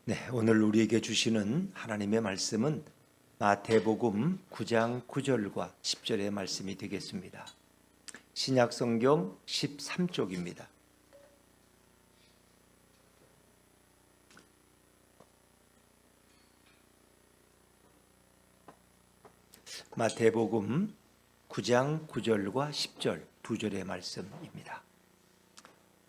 네, 오늘 우리에게 주시는 하나님의 말씀은 마태복음 9장 9절과 10절의 말씀이 되겠습니다. 신약성경 13쪽입니다. 마태복음 9장 9절과 10절 두 절의 말씀입니다.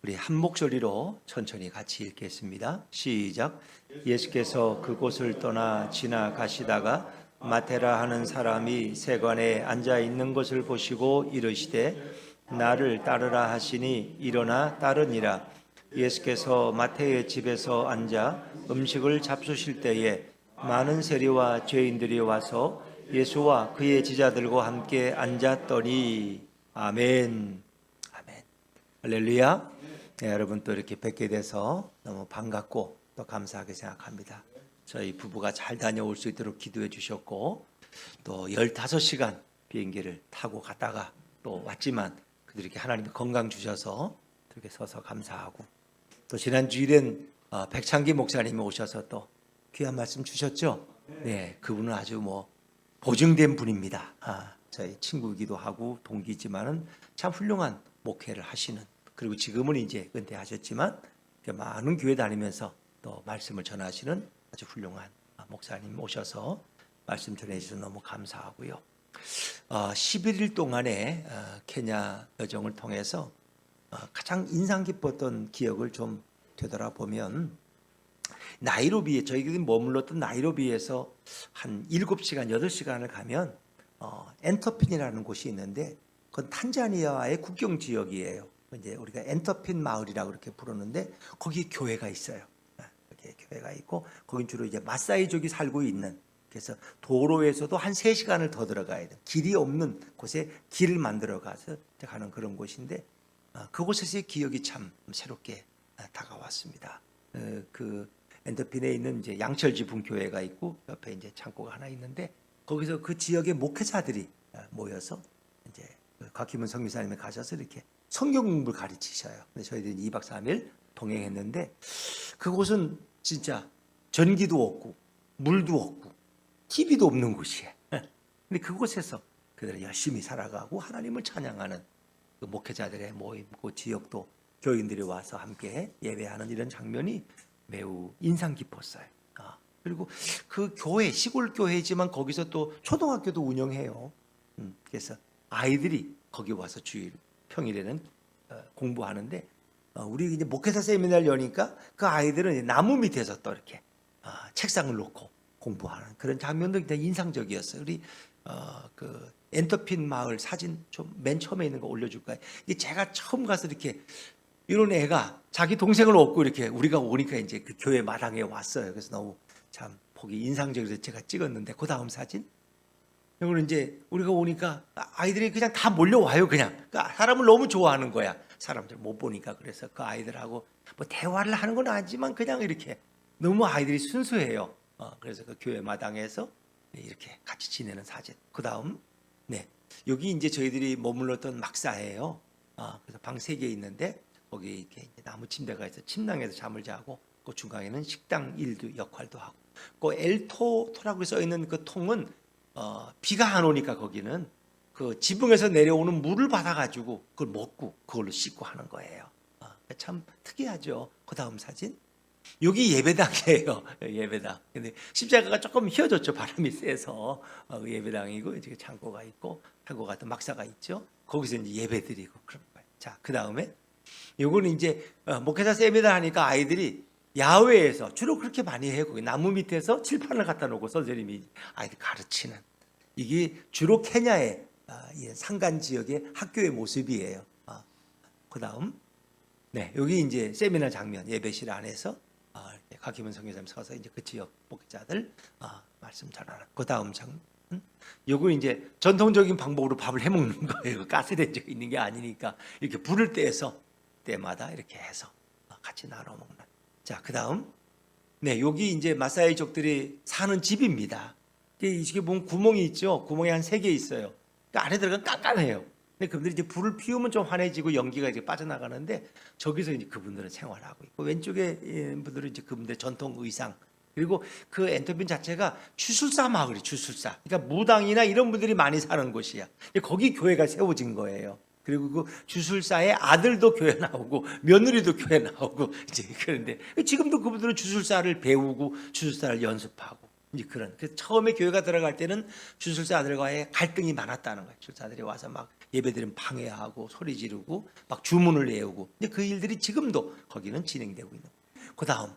우리 한 목소리로 천천히 같이 읽겠습니다. 시작. 예수께서 그곳을 떠나 지나가시다가 마테라 하는 사람이 세관에 앉아 있는 것을 보시고 이르시되 나를 따르라 하시니 일어나 따르니라. 예수께서 마태의 집에서 앉아 음식을 잡수실 때에 많은 세리와 죄인들이 와서 예수와 그의 제자들과 함께 앉았더니 아멘. 아멘. 할렐루야. 네, 여러분 또 이렇게 뵙게 돼서 너무 반갑고 또 감사하게 생각합니다. 저희 부부가 잘 다녀올 수 있도록 기도해 주셨고 또 15시간 비행기를 타고 갔다가 또 왔지만 그들이 이렇게 하나님의 건강 주셔서 이렇게 서서 감사하고 또 지난 주일엔 백창기 목사님이 오셔서 또 귀한 말씀 주셨죠. 네, 그분은 아주 보증된 분입니다. 저희 친구이기도 하고 동기지만은 참 훌륭한 목회를 하시는, 그리고 지금은 이제 은퇴하셨지만 많은 교회 다니면서 또 말씀을 전하시는 아주 훌륭한 목사님 오셔서 말씀 전해주셔서 너무 감사하고요. 11일 동안의 케냐 여정을 통해서 가장 인상 깊었던 기억을 좀 되돌아보면 나이로비에, 저희들이 머물렀던 나이로비에서 한 7시간, 8시간을 가면 엔터핀이라는 곳이 있는데 그건 탄자니아와의 국경 지역이에요. 이제 우리가 엔터핀 마을이라고 이렇게 부르는데 거기 교회가 있어요. 거기 교회가 있고 거긴 주로 이제 마사이족이 살고 있는, 그래서 도로에서도 한 3시간을 더 들어가야 돼. 길이 없는 곳에 길을 만들어 가서 가는 그런 곳인데 그곳에서의 기억이 참 새롭게 다가왔습니다. 그 엔터핀에 있는 이제 양철지 분교회가 있고 옆에 이제 창고가 하나 있는데 거기서 그 지역의 목회자들이 모여서 이제 곽희문 선교사님이 가셔서 이렇게 성경 공부를 가르치셔요. 근데 저희들이 2박 3일 동행했는데 그곳은 진짜 전기도 없고 물도 없고 TV도 없는 곳이에요. 근데 그곳에서 그들이 열심히 살아가고 하나님을 찬양하는 그 목회자들의 모임, 그 지역도 교인들이 와서 함께 예배하는 이런 장면이 매우 인상 깊었어요. 그리고 그 교회, 시골 교회지만 거기서 또 초등학교도 운영해요. 그래서 아이들이 거기 와서 주일 평일에는 공부하는데 우리 이제 목회자 세미나를 여니까 그 아이들은 나무 밑에서 또 이렇게 책상을 놓고 공부하는 그런 장면도 굉장히 인상적이었어요. 우리 그 엔터핀 마을 사진 좀 맨 처음에 있는 거 올려줄까요? 이게 제가 처음 가서 이렇게 이런 애가 자기 동생을 업고 이렇게 우리가 오니까 이제 그 교회 마당에 왔어요. 그래서 너무 참 보기 인상적이어서 제가 찍었는데 그 다음 사진 이거는 이제 우리가 오니까 아이들이 그냥 다 몰려와요. 그냥 그러니까 사람을 너무 좋아하는 거야. 사람들 못 보니까. 그래서 그 아이들하고 대화를 하는 건 아니지만 그냥 이렇게 너무 아이들이 순수해요. 그래서 그 교회 마당에서 이렇게 같이 지내는 사진. 그 다음 여기 이제 저희들이 머물렀던 막사예요. 그래서 방 3개 있는데 거기 이렇게 나무 침대가 있어 침낭에서 잠을 자고 그 중간에는 식당 일도 역할도 하고 그 엘토라고 써 있는 그 통은 비가 안 오니까 거기는 그 지붕에서 내려오는 물을 받아가지고 그걸 먹고 그걸로 씻고 하는 거예요. 참 특이하죠. 그 다음 사진. 여기 예배당이에요. 예배당. 근데 십자가가 조금 휘어졌죠. 바람이 세서 예배당이고 이제 창고가 있고 창고 같은 막사가 있죠. 거기서 이제 예배드리고 그런 거예요. 자, 그 다음에 요거는 이제 목회자 세미나 하니까 아이들이 야외에서 주로 그렇게 많이 해요. 거기 나무 밑에서 칠판을 갖다 놓고 선생님이 아이들 가르치는, 이게 주로 케냐의 산간 지역의 학교의 모습이에요. 그 다음 여기 이제 세미나 장면, 예배실 안에서 곽희문 선교사님 서서 이제 그 지역 목회자들 말씀 전하는 그 다음 장면. 요거 이제 전통적인 방법으로 밥을 해 먹는 거예요. 가스레인지가 있는 게 아니니까 이렇게 불을 떼서 때마다 이렇게 해서 같이 나눠 먹는. 자, 그 다음 여기 이제 마사이족들이 사는 집입니다. 이게 보면 구멍이 있죠. 구멍이 한 3개 있어요. 그러니까 안에 들어가면 깜깜해요. 근데 그분들이 이제 불을 피우면 좀 환해지고 연기가 이제 빠져나가는데 저기서 이제 그분들은 생활하고 있고 왼쪽에 분들은 이제 그분들의 전통 의상 그리고 그 엔터빈 자체가 주술사 마을이 주술사 그러니까 무당이나 이런 분들이 많이 사는 곳이야. 거기 교회가 세워진 거예요. 그리고 그 주술사의 아들도 교회 나오고 며느리도 교회 나오고 이제 그런데 지금도 그분들은 주술사를 배우고 주술사를 연습하고 이제 그런. 그래서 처음에 교회가 들어갈 때는 주술사 아들과의 갈등이 많았다는 거예요. 주술사들이 와서 막 예배드리면 방해하고 소리 지르고 막 주문을 외우고 이제 그 일들이 지금도 거기는 진행되고 있는 거예요. 그다음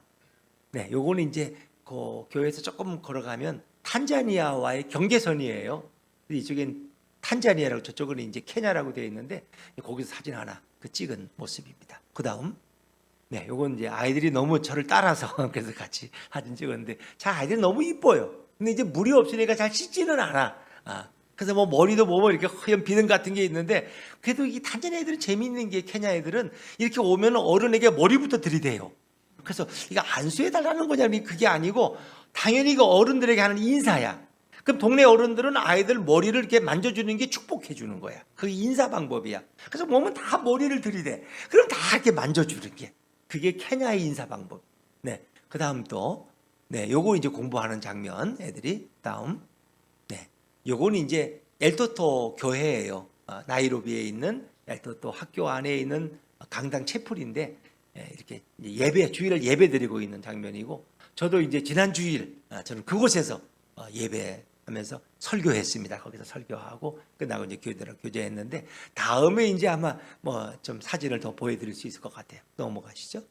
네, 요거는 이제 그 교회에서 조금 걸어가면 탄자니아와의 경계선이에요. 이쪽엔 탄자니아라고 저쪽은 이제 케냐라고 되어 있는데 거기서 사진 하나 그 찍은 모습입니다. 그다음 네, 요건 이제 아이들이 너무 저를 따라서 그래서 같이 사진 찍었는데 자 아이들이 너무 이뻐요. 근데 이제 물이 없으니까 잘 씻지는 않아. 그래서 뭐 머리도 뭐 이렇게 허연 비듬 같은 게 있는데 그래도 이 탄자니아 애들은 재미있는 게 케냐 애들은 이렇게 오면 어른에게 머리부터 들이대요. 그래서 이거 안수해 달라는 거냐면 그게 아니고 당연히 그 어른들에게 하는 인사야. 그럼 동네 어른들은 아이들 머리를 이렇게 만져주는 게 축복해 주는 거야. 그 인사 방법이야. 그래서 몸은 다 머리를 들이대. 그럼 다 이렇게 만져주는 게 그게 케냐의 인사 방법. 네, 그 다음 또 네, 요거 이제 공부하는 장면 애들이 다음 네, 요거는 이제 엘토토 교회예요. 나이로비에 있는 엘토토 학교 안에 있는 강당 채플인데 이렇게 예배 주일을 예배 드리고 있는 장면이고 저도 이제 지난 주일 저는 그곳에서 예배하면서 설교했습니다. 거기서 설교하고 끝나고 이제 교회들하고 교제했는데 다음에 이제 아마 뭐 좀 사진을 더 보여드릴 수 있을 것 같아요. 넘어가시죠.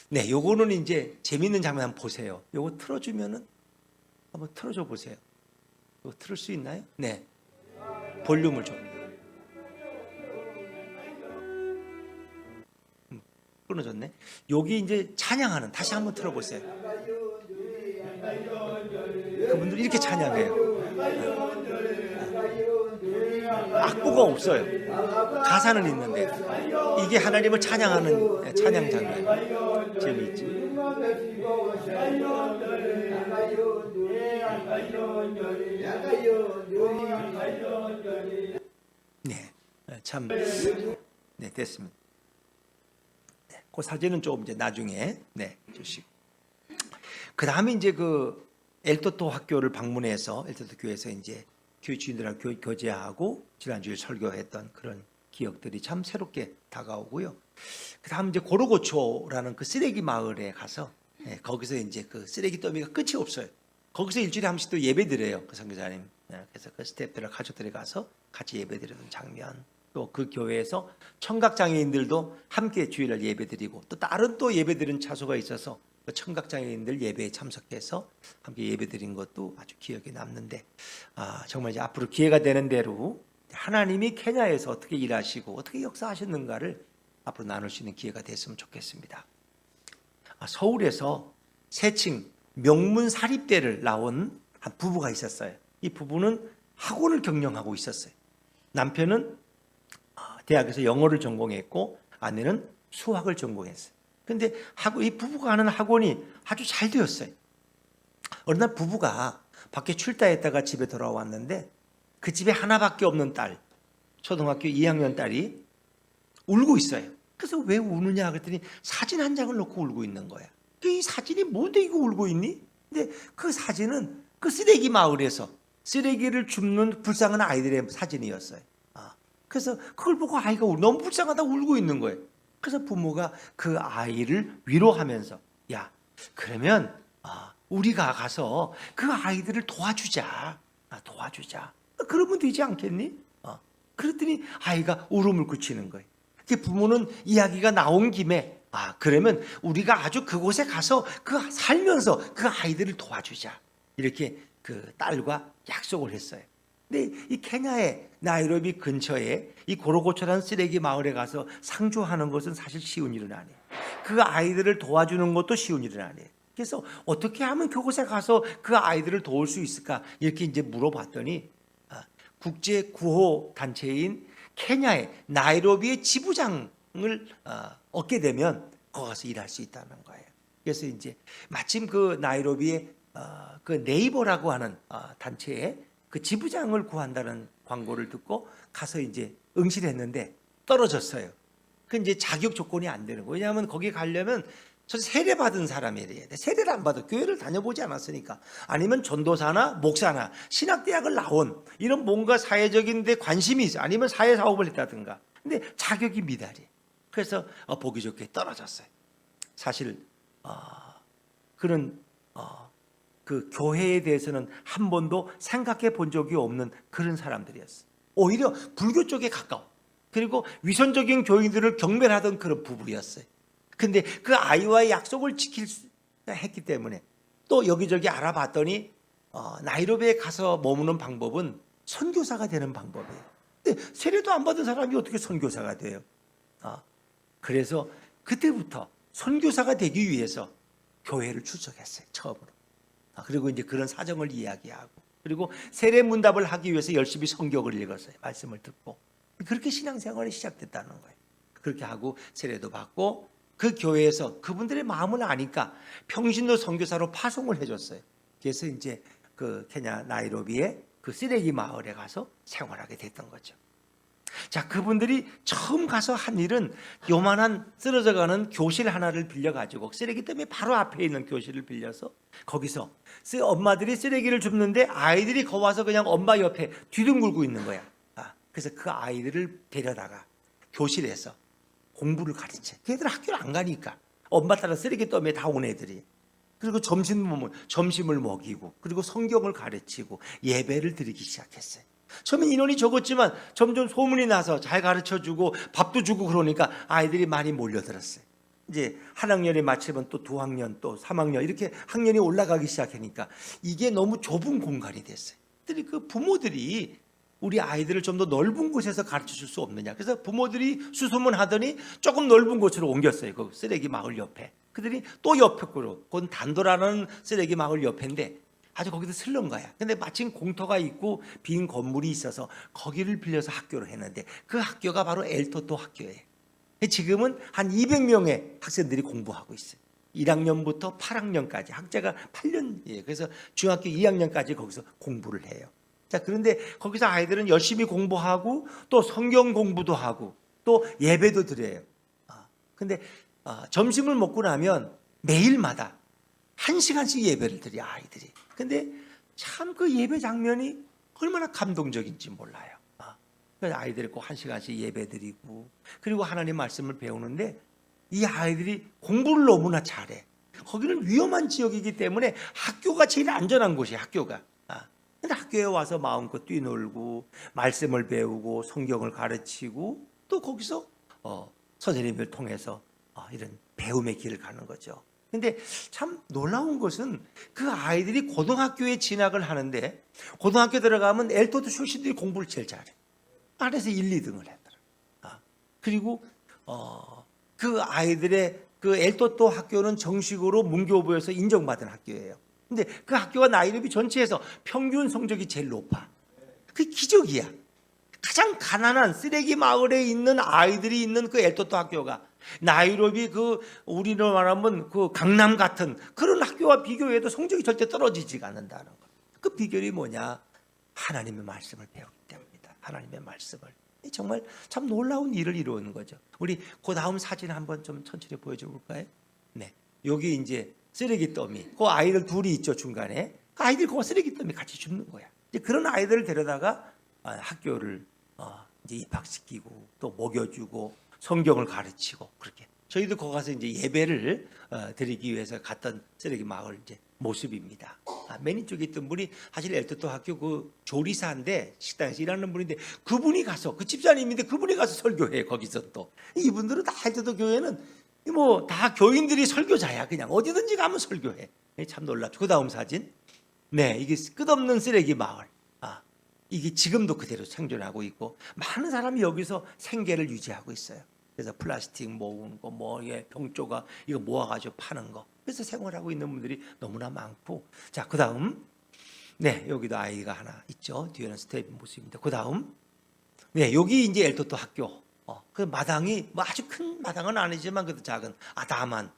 네, 요거는 이제 재밌는 장면 한번 보세요. 요거 틀어주면은 한번 틀어줘 보세요. 이거 틀을 수 있나요? 네, 볼륨을 좀. 끊어졌네. 여기 이제 찬양하는 다시 한번 틀어보세요. 그분들이 이렇게 찬양해요. 악보가 없어요. 가사는 있는데 이게 하나님을 찬양하는 찬양 장면. 재미있지. 네, 참, 네 됐습니다. 네, 그 사진은 조금 이제 나중에 네 주시고. 그 다음에 이제 그 엘토토 학교를 방문해서 엘토토 교회에서 이제 교회 주인들하고 교제하고 지난주에 설교했던 그런 기억들이 참 새롭게 다가오고요. 그 다음 이제 고로고초라는 그 쓰레기 마을에 가서 거기서 이제 그 쓰레기 더미가 끝이 없어요. 거기서 일주일에 한 번씩 또 예배 드려요. 그 선교사님. 그래서 그 스태프들과 가족들이 가서 같이 예배 드리는 장면. 또 그 교회에서 청각장애인들도 함께 주일날 예배 드리고 또 다른 또 예배 드리는 차소가 있어서 그 청각장애인들 예배에 참석해서 함께 예배드린 것도 아주 기억에 남는데 정말 이제 앞으로 기회가 되는 대로 하나님이 케냐에서 어떻게 일하시고 어떻게 역사하셨는가를 앞으로 나눌 수 있는 기회가 됐으면 좋겠습니다. 서울에서 새칭 명문 사립대를 나온 한 부부가 있었어요. 이 부부는 학원을 경영하고 있었어요. 남편은 대학에서 영어를 전공했고 아내는 수학을 전공했어요. 근데 이 부부가 하는 학원이 아주 잘 되었어요. 어느 날 부부가 밖에 출타했다가 집에 돌아왔는데 그 집에 하나밖에 없는 딸, 초등학교 2학년 딸이 울고 있어요. 그래서 왜 우느냐 그랬더니 사진 한 장을 놓고 울고 있는 거야. 이 사진이 뭔데 이거 울고 있니? 근데 그 사진은 그 쓰레기 마을에서 쓰레기를 줍는 불쌍한 아이들의 사진이었어요. 그래서 그걸 보고 아이가 너무 불쌍하다고 울고 있는 거예요. 그래서 부모가 그 아이를 위로하면서 야 그러면 우리가 가서 그 아이들을 도와주자. 그러면 되지 않겠니? 그랬더니 아이가 울음을 그치는 거예요. 부모는 이야기가 나온 김에 그러면 우리가 아주 그곳에 가서 살면서 그 아이들을 도와주자. 이렇게 그 딸과 약속을 했어요. 근데 이 케냐의 나이로비 근처에 이 고로고초라는 쓰레기 마을에 가서 상주하는 것은 사실 쉬운 일은 아니에요. 그 아이들을 도와주는 것도 쉬운 일은 아니에요. 그래서 어떻게 하면 그곳에 가서 그 아이들을 도울 수 있을까? 이렇게 이제 물어봤더니 국제 구호 단체인 케냐의 나이로비의 지부장을 얻게 되면 거기 가서 일할 수 있다는 거예요. 그래서 이제 마침 그 나이로비의 그 네이버라고 하는 단체에 그 지부장을 구한다는 광고를 듣고 가서 이제 응시를 했는데 떨어졌어요. 그 이제 자격 조건이 안 되는 거예요. 왜냐하면 거기 가려면 저 세례 받은 사람이래야 돼. 세례를 안 받아. 교회를 다녀보지 않았으니까. 아니면 전도사나 목사나 신학대학을 나온 이런 뭔가 사회적인 데 관심이 있어. 아니면 사회사업을 했다든가. 근데 자격이 미달이에요. 그래서 보기 좋게 떨어졌어요. 사실 그런 그 교회에 대해서는 한 번도 생각해 본 적이 없는 그런 사람들이었어요. 오히려 불교 쪽에 가까워. 그리고 위선적인 교인들을 경멸하던 그런 부부였어요. 근데 그 아이와의 약속을 했기 때문에 또 여기저기 알아봤더니 나이로비에 가서 머무는 방법은 선교사가 되는 방법이에요. 근데 세례도 안 받은 사람이 어떻게 선교사가 돼요? 그래서 그때부터 선교사가 되기 위해서 교회를 출석했어요. 처음으로. 그리고 이제 그런 사정을 이야기하고, 그리고 세례 문답을 하기 위해서 열심히 성경을 읽었어요. 말씀을 듣고. 그렇게 신앙생활이 시작됐다는 거예요. 그렇게 하고 세례도 받고, 그 교회에서 그분들의 마음을 아니까 평신도 선교사로 파송을 해줬어요. 그래서 이제 그 케냐 나이로비의 그 쓰레기 마을에 가서 생활하게 됐던 거죠. 자, 그분들이 처음 가서 한 일은 요만한 쓰러져가는 교실 하나를 빌려가지고, 쓰레기 때문에 바로 앞에 있는 교실을 빌려서 거기서 엄마들이 쓰레기를 줍는데 아이들이 거기 와서 그냥 엄마 옆에 뒤둥글고 있는 거야. 그래서 그 아이들을 데려다가 교실에서 공부를 가르쳐. 걔들 학교를 안 가니까 엄마 따라 쓰레기 더미에 다 온 애들이. 그리고 점심을 먹이고, 그리고 성경을 가르치고 예배를 드리기 시작했어요. 처음엔 인원이 적었지만 점점 소문이 나서 잘 가르쳐주고 밥도 주고 그러니까 아이들이 많이 몰려들었어요. 이제 한 학년이 마치면 또 2학년, 또 3학년 이렇게 학년이 올라가기 시작하니까 이게 너무 좁은 공간이 됐어요. 그 부모들이 우리 아이들을 좀 더 넓은 곳에서 가르쳐 줄 수 없느냐. 그래서 부모들이 수소문하더니 조금 넓은 곳으로 옮겼어요. 그 쓰레기 마을 옆에. 그들이 또 옆에 거로, 그건 단도라는 쓰레기 마을 옆인데 아주 거기도 슬른 거야. 근데 마침 공터가 있고 빈 건물이 있어서 거기를 빌려서 학교를 했는데 그 학교가 바로 엘토토 학교예요. 지금은 한 200명의 학생들이 공부하고 있어요. 1학년부터 8학년까지 학자가 8년이에요. 그래서 중학교 2학년까지 거기서 공부를 해요. 자, 그런데 거기서 아이들은 열심히 공부하고 또 성경 공부도 하고 또 예배도 드려요. 근데 점심을 먹고 나면 매일마다 1시간씩 예배를 드려 아이들이. 근데 참 그 예배 장면이 얼마나 감동적인지 몰라요. 그래서 아이들이 꼭 1시간씩 예배 드리고, 그리고 하나님 말씀을 배우는데 이 아이들이 공부를 너무나 잘해. 거기는 위험한 지역이기 때문에 학교가 제일 안전한 곳이에요. 학교가. 근데 학교에 와서 마음껏 뛰놀고 말씀을 배우고 성경을 가르치고 또 거기서 선생님을 통해서 이런 배움의 길을 가는 거죠. 근데 참 놀라운 것은 그 아이들이 고등학교에 진학을 하는데, 고등학교 들어가면 엘토도 출신들이 공부를 제일 잘해. 안에서 1, 2등을 했더라. 그리고 그 아이들의 그 엘토토 학교는 정식으로 문교부에서 인정받은 학교예요. 근데 그 학교가 나이로비 전체에서 평균 성적이 제일 높아. 그게 기적이야. 가장 가난한 쓰레기 마을에 있는 아이들이 있는 그 엘토토 학교가 나이로비 그 우리로 말하면 그 강남 같은 그런 학교와 비교해도 성적이 절대 떨어지지가 않는다는 거. 그 비결이 뭐냐? 하나님의 말씀을 배우기 때문입니다. 하나님의 말씀을. 정말 참 놀라운 일을 이루는 거죠. 우리 그 다음 사진 한번 좀 천천히 보여줘 볼까요? 네, 여기 이제 쓰레기 더미. 그 아이들 둘이 있죠 중간에. 그 아이들 그 쓰레기 더미 같이 줍는 거야. 이제 그런 아이들을 데려다가 학교를 이제 입학시키고 또 먹여주고 성경을 가르치고 그렇게. 저희도 거기 가서 이제 예배를 드리기 위해서 갔던 쓰레기 마을 이제 모습입니다. 맨 이쪽에 있던 분이 사실 엘토토 학교 그 조리사인데 식당에서 일하는 분인데 그분이 가서 그 집사님인데 그분이 가서 설교해. 거기서 또 이분들은 다 엘토토 교회는 뭐 다 교인들이 설교자야. 그냥 어디든지 가면 설교해. 참 놀랍죠. 그 다음 사진. 네, 이게 끝없는 쓰레기 마을. 이게 지금도 그대로 생존하고 있고 많은 사람이 여기서 생계를 유지하고 있어요. 그래서 플라스틱 모으는 거, 병조각 이거 모아가지고 파는 거. 그래서 생활하고 있는 분들이 너무나 많고. 자, 그 다음. 네, 여기도 아이가 하나 있죠. 뒤에는 스텝 모습입니다. 그 다음. 네, 여기 이제 엘토토 학교. 그 마당이 뭐 아주 큰 마당은 아니지만 그래도 작은 다만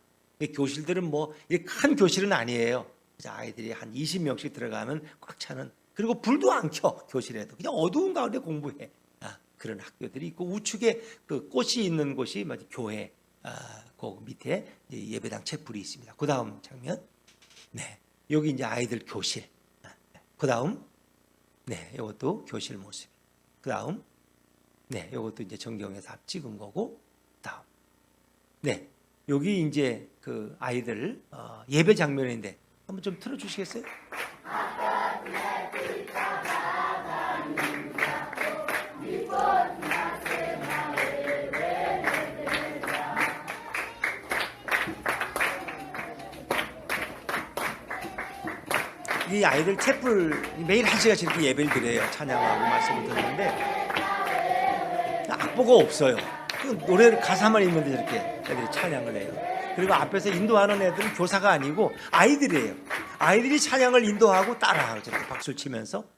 교실들은 뭐 큰 교실은 아니에요. 아이들이 한 20명씩 들어가면 꽉 차는 그리고 불도 안 켜. 교실에도 그냥 어두운 가운데 공부해. 그런 학교들이 있고, 우측에 그 꽃이 있는 곳이 교회, 그 밑에 예배당 촛불이 있습니다. 그 다음 장면, 네, 여기 이제 아이들 교실. 그 다음, 네, 이것도 교실 모습. 그 다음, 네, 이것도 이제 전경에서 찍은 거고, 다음, 네, 여기 이제 그 아이들 예배 장면인데 한번 좀 틀어주시겠어요? 이 아이들 촛불 매일 1시간씩 이렇게 예배를 드려요. 찬양하고 말씀을 듣는데 악보가 없어요. 그 노래 가사만 있는데 이렇게 애들이 찬양을 해요. 그리고 앞에서 인도하는 애들은 교사가 아니고 아이들이에요. 아이들이 찬양을 인도하고 따라하고 저렇게 박수를 치면서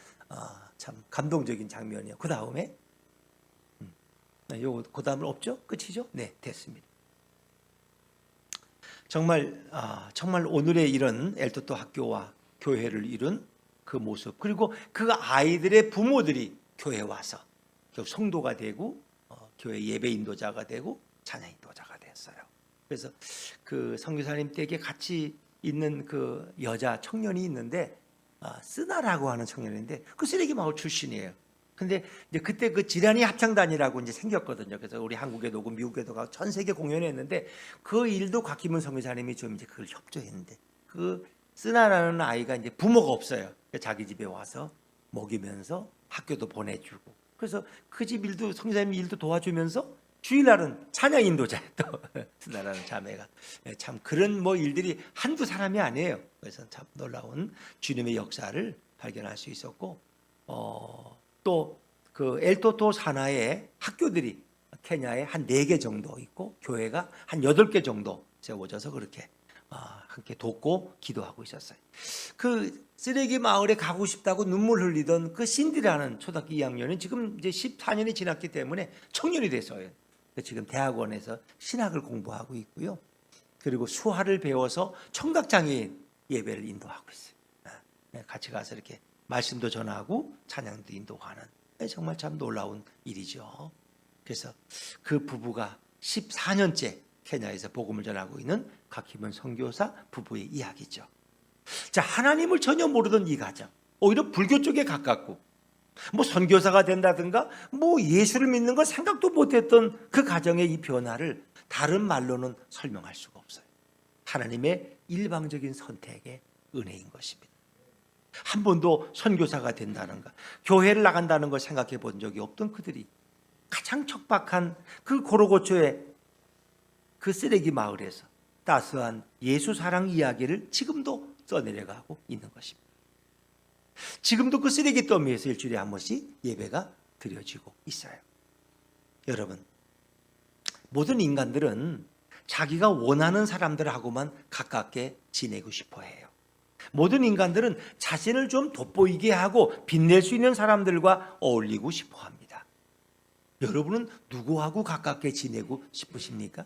참 감동적인 장면이에요. 그 다음에 요거 그 다음은 없죠? 끝이죠? 네, 됐습니다. 정말 오늘의 이런 엘토토 학교와 교회를 이룬 그 모습, 그리고 그 아이들의 부모들이 교회에 와서 성도가 되고 교회 예배 인도자가 되고 찬양 인도자가 됐어요. 그래서 그 선교사님 댁에 같이 있는 그 여자 청년이 있는데 쓰나라고 하는 청년인데 그 쓰레기 마을 출신이에요. 근데 이제 그때 그 지란이 합창단이라고 이제 생겼거든요. 그래서 우리 한국에도 오고 미국에도 가고 전 세계 공연했는데 그 일도 곽기문 선교사님이 좀 이제 그걸 협조했는데 그 쓰나라는 아이가 이제 부모가 없어요. 자기 집에 와서 먹이면서 학교도 보내주고, 그래서 그 집 일도 선교사님 일도 도와주면서 주일날은 찬양 인도자였던 쓰나라는 자매가 참 그런 뭐 일들이 한두 사람이 아니에요. 그래서 참 놀라운 주님의 역사를 발견할 수 있었고, 또 그 엘토토 산하의 학교들이 케냐에 한 4개 정도 있고 교회가 한 8개 정도 세워져서 그렇게 함께 돕고 기도하고 있었어요. 그 쓰레기 마을에 가고 싶다고 눈물 흘리던 그 신디라는 초등학교 2학년은 지금 이제 14년이 지났기 때문에 청년이 됐어요. 지금 대학원에서 신학을 공부하고 있고요. 그리고 수화를 배워서 청각장애인 예배를 인도하고 있어요. 같이 가서 이렇게 말씀도 전하고 찬양도 인도하는 정말 참 놀라운 일이죠. 그래서 그 부부가 14년째 케냐에서 복음을 전하고 있는 곽기문 선교사 부부의 이야기죠. 자, 하나님을 전혀 모르던 이 가정, 오히려 불교 쪽에 가깝고 뭐 선교사가 된다든가 뭐 예수를 믿는 걸 생각도 못했던 그 가정의 이 변화를 다른 말로는 설명할 수가 없어요. 하나님의 일방적인 선택의 은혜인 것입니다. 한 번도 선교사가 된다는가 교회를 나간다는 걸 생각해 본 적이 없던 그들이 가장 척박한 그 고로고초의 그 쓰레기 마을에서 따스한 예수 사랑 이야기를 지금도 써내려가고 있는 것입니다. 지금도 그 쓰레기 더미에서 일주일에 한 번씩 예배가 드려지고 있어요. 여러분, 모든 인간들은 자기가 원하는 사람들하고만 가깝게 지내고 싶어 해요. 모든 인간들은 자신을 좀 돋보이게 하고 빛낼 수 있는 사람들과 어울리고 싶어 합니다. 여러분은 누구하고 가깝게 지내고 싶으십니까?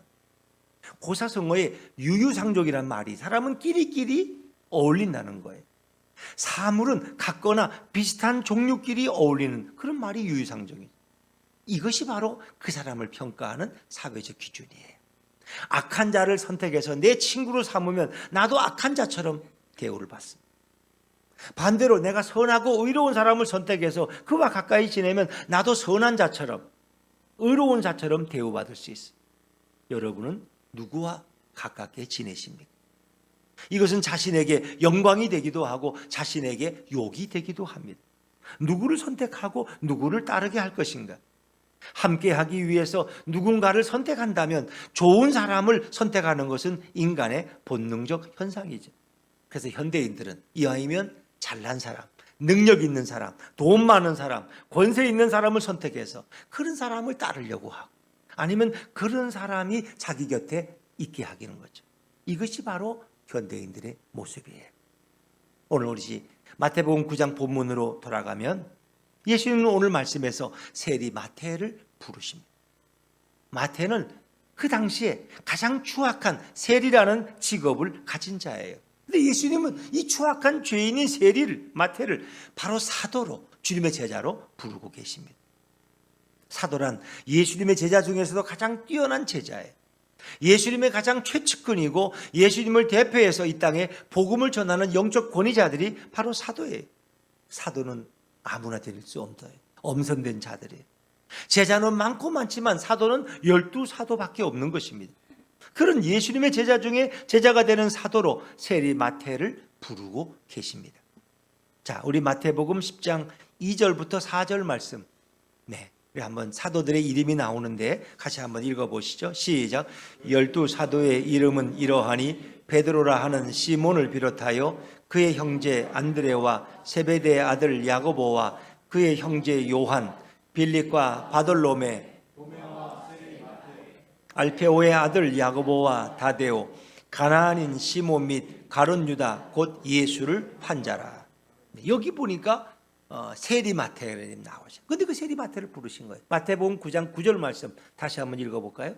고사성어의 유유상종이란 말이 사람은 끼리끼리 어울린다는 거예요. 사물은 같거나 비슷한 종류끼리 어울리는 그런 말이 유유상종이에요. 이것이 바로 그 사람을 평가하는 사회적 기준이에요. 악한 자를 선택해서 내 친구로 삼으면 나도 악한 자처럼 대우를 받습니다. 반대로 내가 선하고 의로운 사람을 선택해서 그와 가까이 지내면 나도 선한 자처럼 의로운 자처럼 대우받을 수 있어요. 여러분은 누구와 가깝게 지내십니까? 이것은 자신에게 영광이 되기도 하고 자신에게 욕이 되기도 합니다. 누구를 선택하고 누구를 따르게 할 것인가? 함께하기 위해서 누군가를 선택한다면 좋은 사람을 선택하는 것은 인간의 본능적 현상이죠. 그래서 현대인들은 이왕이면 잘난 사람, 능력 있는 사람, 돈 많은 사람, 권세 있는 사람을 선택해서 그런 사람을 따르려고 하고, 아니면 그런 사람이 자기 곁에 있게 하기는 거죠. 이것이 바로 현대인들의 모습이에요. 오늘 우리 마태복음 9장 본문으로 돌아가면 예수님은 오늘 말씀에서 세리 마태를 부르십니다. 마태는 그 당시에 가장 추악한 세리라는 직업을 가진 자예요. 근데 예수님은 이 추악한 죄인인 세리를, 마태를 바로 사도로, 주님의 제자로 부르고 계십니다. 사도란 예수님의 제자 중에서도 가장 뛰어난 제자예요. 예수님의 가장 최측근이고 예수님을 대표해서 이 땅에 복음을 전하는 영적 권위자들이 바로 사도예요. 사도는 아무나 될 수 없어요. 엄선된 자들이에요. 제자는 많고 많지만 사도는 12사도밖에 없는 것입니다. 그런 예수님의 제자 중에 제자가 되는 사도로 세리 마태를 부르고 계십니다. 자, 우리 마태복음 10장 2절부터 4절 말씀. 네. 우리 한번 사도들의 이름이 나오는데 같이 한번 읽어보시죠. 시작. 12사도의 이름은 이러하니 베드로라 하는 시몬을 비롯하여 그의 형제 안드레와 세베대의 아들 야고보와 그의 형제 요한, 빌립과 바돌로메, 알페오의 아들 야고보와 다데오, 가나안인 시몬 및 가룟 유다 곧 예수를 환자라. 여기 보니까 세리 마태가 나오죠. 근데 그 세리 마태를 부르신 거예요. 마태복음 9장 9절 말씀 다시 한번 읽어볼까요?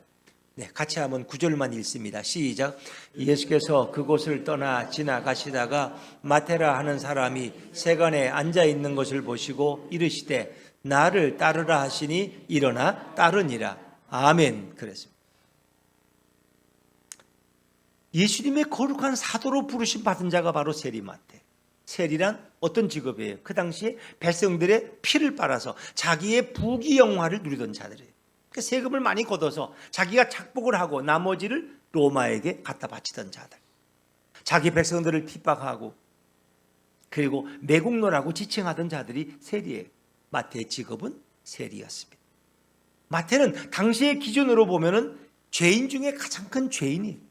네, 같이 한번 9절만 읽습니다. 시작. 예수께서 그곳을 떠나 지나가시다가 마태라 하는 사람이 세간에 앉아 있는 것을 보시고 이르시되 나를 따르라 하시니 일어나 따르니라. 아멘. 그랬습니다. 예수님의 거룩한 사도로 부르심 받은 자가 바로 세리 마태. 세리란 어떤 직업이에요? 그 당시에 백성들의 피를 빨아서 자기의 부귀영화를 누리던 자들이에요. 그러니까 세금을 많이 걷어서 자기가 착복을 하고 나머지를 로마에게 갖다 바치던 자들. 자기 백성들을 핍박하고 그리고 매국노라고 지칭하던 자들이 세리예요. 마태의 직업은 세리였습니다. 마태는 당시의 기준으로 보면은 죄인 중에 가장 큰 죄인이에요.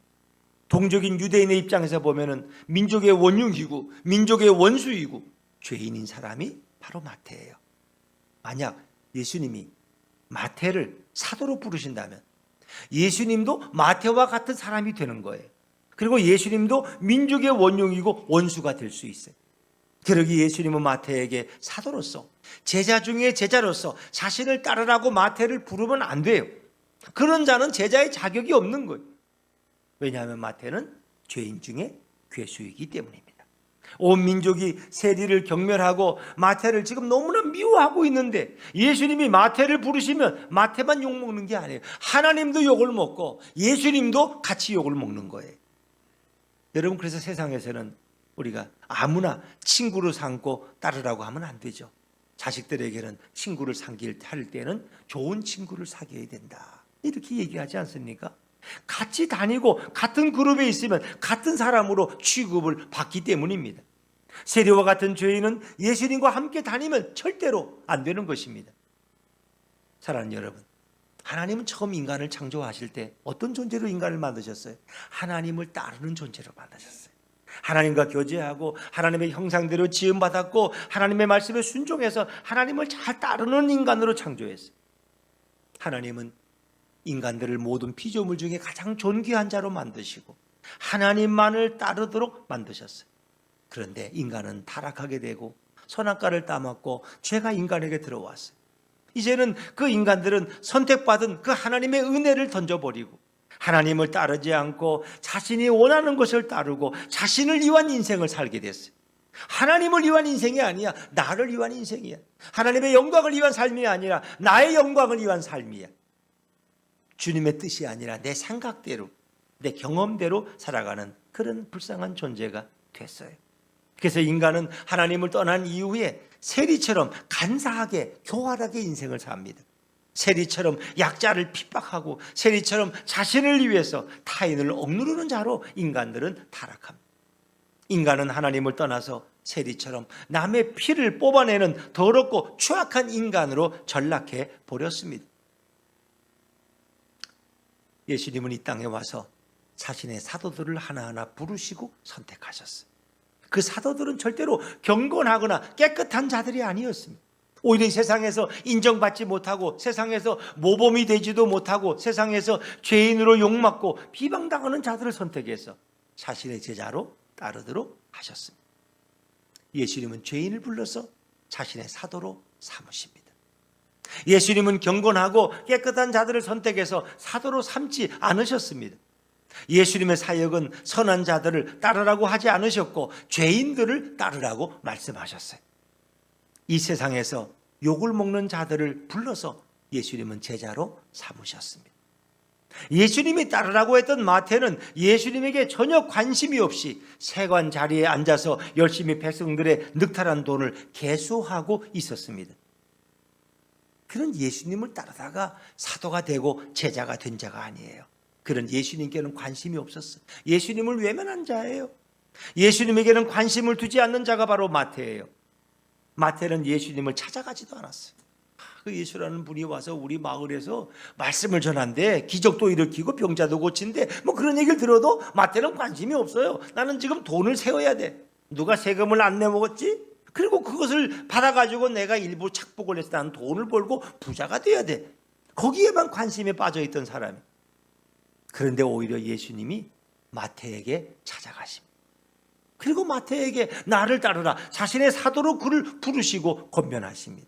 동족인 유대인의 입장에서 보면은 민족의 원흉이고 민족의 원수이고 죄인인 사람이 바로 마태예요. 만약 예수님이 마태를 사도로 부르신다면 예수님도 마태와 같은 사람이 되는 거예요. 그리고 예수님도 민족의 원흉이고 원수가 될 수 있어요. 그러기 예수님은 마태에게 사도로서 제자 중에 제자로서 자신을 따르라고 마태를 부르면 안 돼요. 그런 자는 제자의 자격이 없는 거예요. 왜냐하면 마태는 죄인 중에 괴수이기 때문입니다. 온 민족이 세리를 경멸하고 마태를 지금 너무나 미워하고 있는데 예수님이 마태를 부르시면 마태만 욕먹는 게 아니에요. 하나님도 욕을 먹고 예수님도 같이 욕을 먹는 거예요. 여러분, 그래서 세상에서는 우리가 아무나 친구를 삼고 따르라고 하면 안 되죠. 자식들에게는 친구를 할 때는 좋은 친구를 사귀어야 된다, 이렇게 얘기하지 않습니까? 같이 다니고 같은 그룹에 있으면 같은 사람으로 취급을 받기 때문입니다. 세리와 같은 죄인은 예수님과 함께 다니면 절대로 안 되는 것입니다. 사랑하는 여러분, 하나님은 처음 인간을 창조하실 때 어떤 존재로 인간을 만드셨어요? 하나님을 따르는 존재로 만드셨어요. 하나님과 교제하고 하나님의 형상대로 지음받았고 하나님의 말씀에 순종해서 하나님을 잘 따르는 인간으로 창조했어요. 하나님은 인간들을 모든 피조물 중에 가장 존귀한 자로 만드시고 하나님만을 따르도록 만드셨어요. 그런데 인간은 타락하게 되고 선악과를 따먹고 죄가 인간에게 들어왔어요. 이제는 그 인간들은 선택받은 그 하나님의 은혜를 던져버리고 하나님을 따르지 않고 자신이 원하는 것을 따르고 자신을 위한 인생을 살게 됐어요. 하나님을 위한 인생이 아니야. 나를 위한 인생이야. 하나님의 영광을 위한 삶이 아니라 나의 영광을 위한 삶이야. 주님의 뜻이 아니라 내 생각대로, 내 경험대로 살아가는 그런 불쌍한 존재가 됐어요. 그래서 인간은 하나님을 떠난 이후에 세리처럼 간사하게 교활하게 인생을 삽니다. 세리처럼 약자를 핍박하고 세리처럼 자신을 위해서 타인을 억누르는 자로 인간들은 타락합니다. 인간은 하나님을 떠나서 세리처럼 남의 피를 뽑아내는 더럽고 추악한 인간으로 전락해 버렸습니다. 예수님은 이 땅에 와서 자신의 사도들을 하나하나 부르시고 선택하셨어요. 그 사도들은 절대로 경건하거나 깨끗한 자들이 아니었습니다. 오히려 세상에서 인정받지 못하고 세상에서 모범이 되지도 못하고 세상에서 죄인으로 욕먹고 비방당하는 자들을 선택해서 자신의 제자로 따르도록 하셨습니다. 예수님은 죄인을 불러서 자신의 사도로 삼으십니다. 예수님은 경건하고 깨끗한 자들을 선택해서 사도로 삼지 않으셨습니다. 예수님의 사역은 선한 자들을 따르라고 하지 않으셨고 죄인들을 따르라고 말씀하셨어요. 이 세상에서 욕을 먹는 자들을 불러서 예수님은 제자로 삼으셨습니다. 예수님이 따르라고 했던 마태는 예수님에게 전혀 관심이 없이 세관 자리에 앉아서 열심히 백성들의 늑탈한 돈을 계수하고 있었습니다. 그런 예수님을 따르다가 사도가 되고 제자가 된 자가 아니에요. 그런 예수님께는 관심이 없었어요. 예수님을 외면한 자예요. 예수님에게는 관심을 두지 않는 자가 바로 마태예요. 마태는 예수님을 찾아가지도 않았어요. 그 예수라는 분이 와서 우리 마을에서 말씀을 전한대, 기적도 일으키고 병자도 고친대, 뭐 그런 얘기를 들어도 마태는 관심이 없어요. 나는 지금 돈을 세워야 돼. 누가 세금을 안 내먹었지? 그리고 그것을 받아가지고 내가 일부 착복을 해서 나는 돈을 벌고 부자가 돼야 돼. 거기에만 관심에 빠져있던 사람이. 그런데 오히려 예수님이 마태에게 찾아가십니다. 그리고 마태에게 나를 따르라, 자신의 사도로 그를 부르시고 권면하십니다.